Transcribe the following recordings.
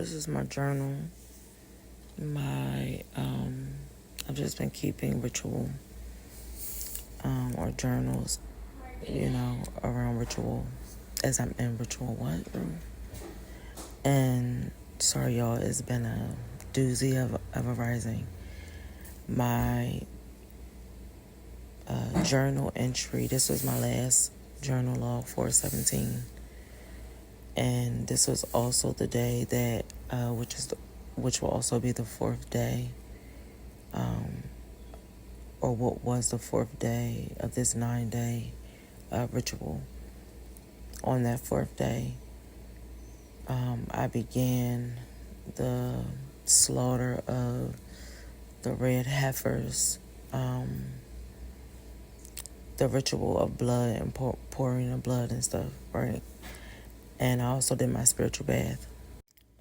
this is my journal. I've just been keeping ritual or journals, around ritual as I'm in ritual room. And sorry, y'all, it's been a doozy of a rising. My journal entry, this was my last journal log, 417. And this was also the day that, which will also be the fourth day, or what was the fourth day of this 9-day ritual. On that fourth day, I began the slaughter of the red heifers, the ritual of blood and pouring of blood and stuff, right? And I also did my spiritual bath.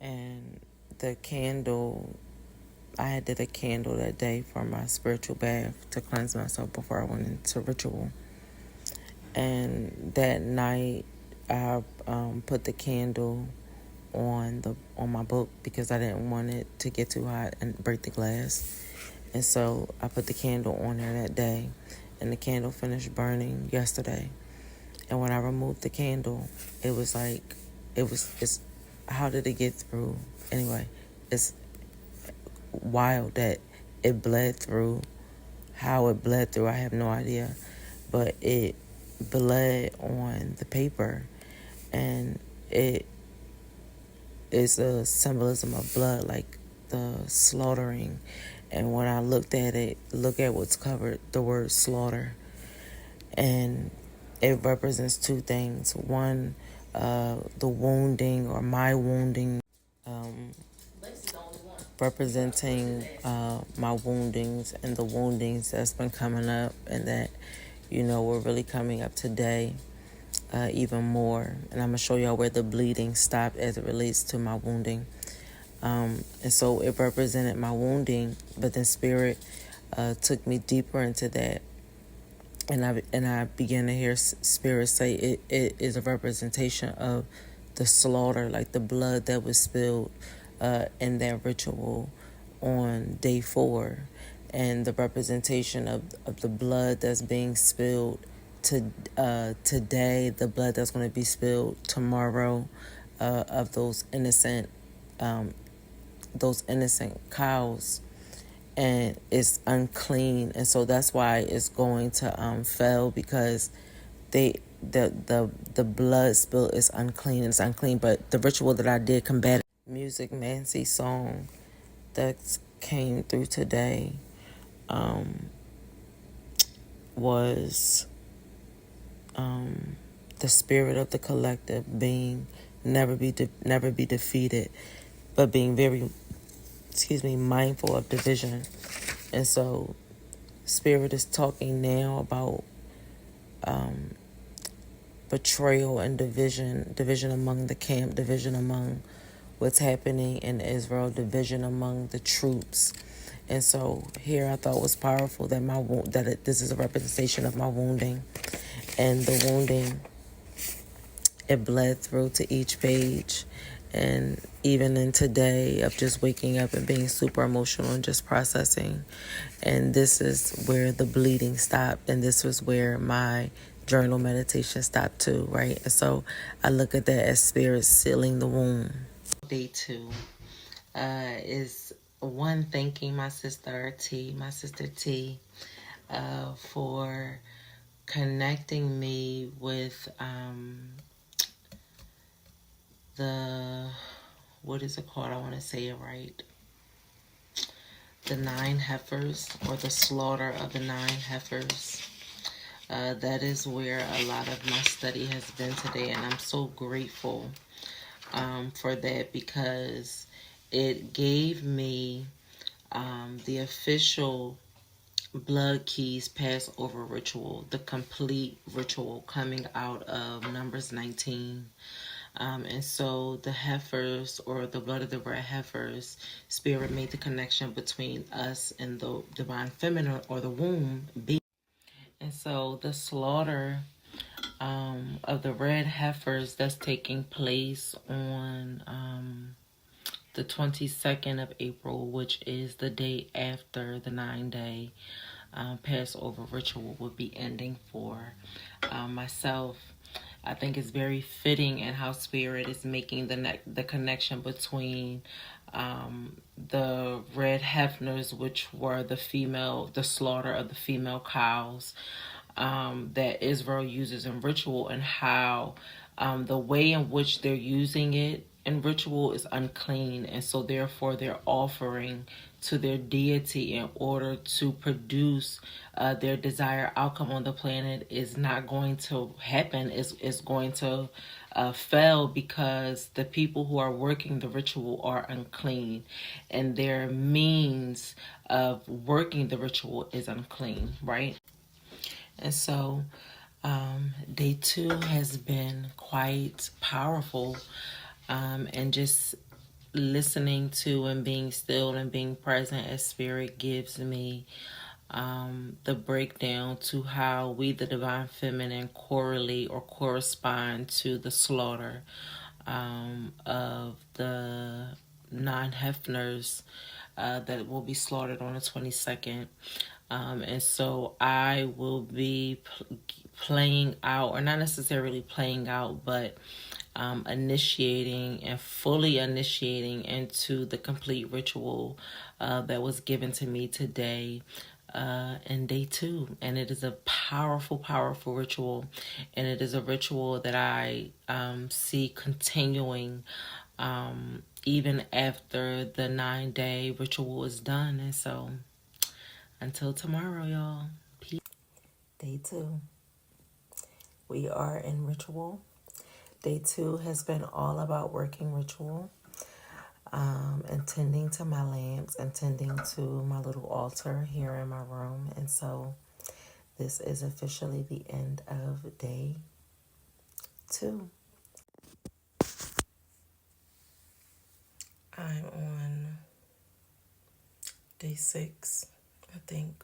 And the candle, I did a candle that day for my spiritual bath to cleanse myself before I went into ritual. And that night, I put the candle on my book because I didn't want it to get too hot and break the glass. And so I put the candle on there that day, and the candle finished burning yesterday. And when I removed the candle, it's how did it get through? Anyway, it's wild that it bled through. How it bled through, I have no idea. But it bled on the paper, and it is a symbolism of blood, like the slaughtering. And when I look at what's covered, the word slaughter. And it represents two things. One, the wounding or my wounding, representing my woundings and the woundings that's been coming up, and that, we're really coming up today even more. And I'm going to show y'all where the bleeding stopped as it relates to my wounding. And so it represented my wounding, but then Spirit took me deeper into that. And I began to hear Spirit say it is a representation of the slaughter, like the blood that was spilled in that ritual on day 4, and the representation of the blood that's being spilled today, the blood that's going to be spilled tomorrow, of those innocent cows. And it's unclean, and so that's why it's going to fail, because the blood spill is unclean. It's unclean. But the ritual that I did combat, music Nancy song that came through today, was the spirit of the collective being never be defeated, but being very mindful of division. And so Spirit is talking now about betrayal and division among the camp, division among what's happening in Israel, division among the troops. And so here I thought was powerful that this is a representation of my wounding, and the wounding, it bled through to each page. And even in today of just waking up and being super emotional and just processing. And this is where the bleeding stopped. And this was where my journal meditation stopped too, right? And so I look at that as Spirit sealing the wound. Day 2 is one, thanking my sister T, for connecting me with what is it called? I want to say it right. The 9 heifers, or the slaughter of the 9 heifers. That is where a lot of my study has been today, and I'm so grateful for that, because it gave me the official Blood Keys Passover ritual, the complete ritual coming out of Numbers 19. And so the heifers, or the blood of the red heifers, Spirit made the connection between us and the divine feminine, or the womb being. And so the slaughter of the red heifers that's taking place on the 22nd of April, which is the day after the 9-day Passover ritual, will be ending for myself. I think it's very fitting in how Spirit is making the connection between the red heifers, which were the slaughter of the female cows that Israel uses in ritual, and how the way in which they're using it in ritual is unclean, and so therefore they're offering to their deity in order to produce their desired outcome on the planet is not going to happen. Is going to fail, because the people who are working the ritual are unclean, and their means of working the ritual is unclean, right? And so day 2 has been quite powerful, and just listening to and being still and being present as Spirit gives me the breakdown to how we, the divine feminine, correlate or correspond to the slaughter of the 9 heifers that will be slaughtered on the 22nd. And so I will be playing out, or not necessarily playing out, but initiating and fully initiating into the complete ritual that was given to me today in day 2. And it is a powerful, powerful ritual. And it is a ritual that I see continuing even after the 9-day ritual is done. And so until tomorrow, y'all. Peace. Day 2. We are in ritual. Day 2 has been all about working ritual, and tending to my lamps and tending to my little altar here in my room. And so this is officially the end of day 2. I'm on day 6, I think.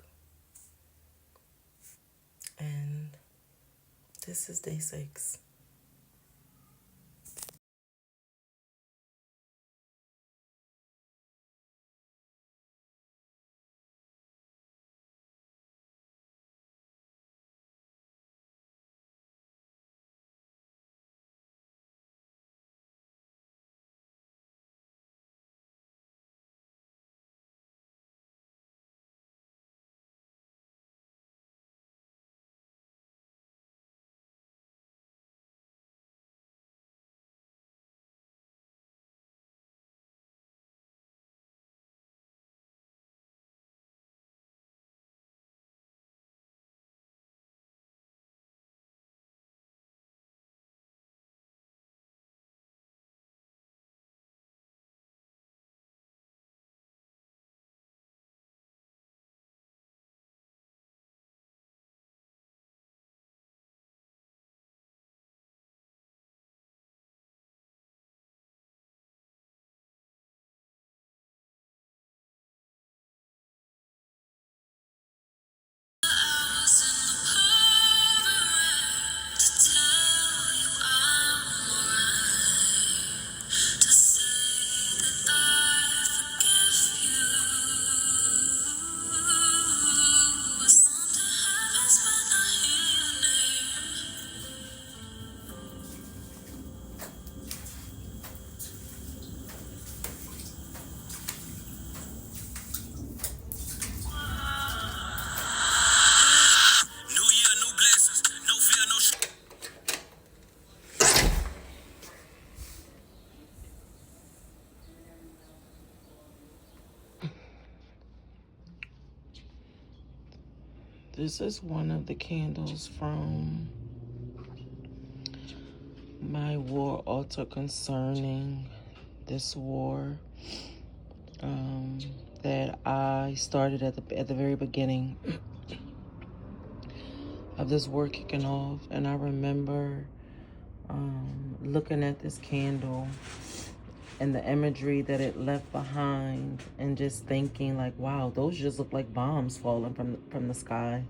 And this is day 6. This is one of the candles from my war altar concerning this war that I started at the very beginning of this war kicking off. And I remember looking at this candle and the imagery that it left behind, and just thinking like, wow, those just look like bombs falling from the sky.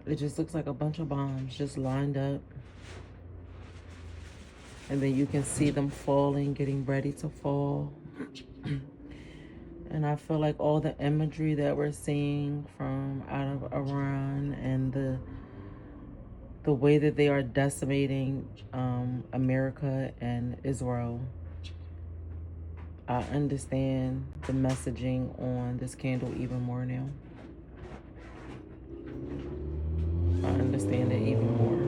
It just looks like a bunch of bombs just lined up. And then you can see them falling, getting ready to fall. And I feel like all the imagery that we're seeing from out of Iran and the way that they are decimating America and Israel, I understand the messaging on this candle even more now. I understand it even more.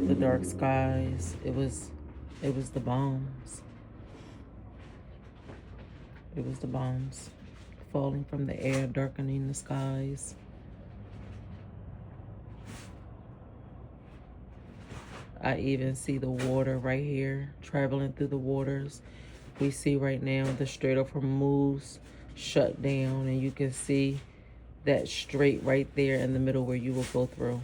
The dark skies, it was the bombs. It was the bombs falling from the air, darkening the skies. I even see the water right here, traveling through the waters. We see right now the Strait of Hormuz shut down, and you can see that strait right there in the middle where you will go through.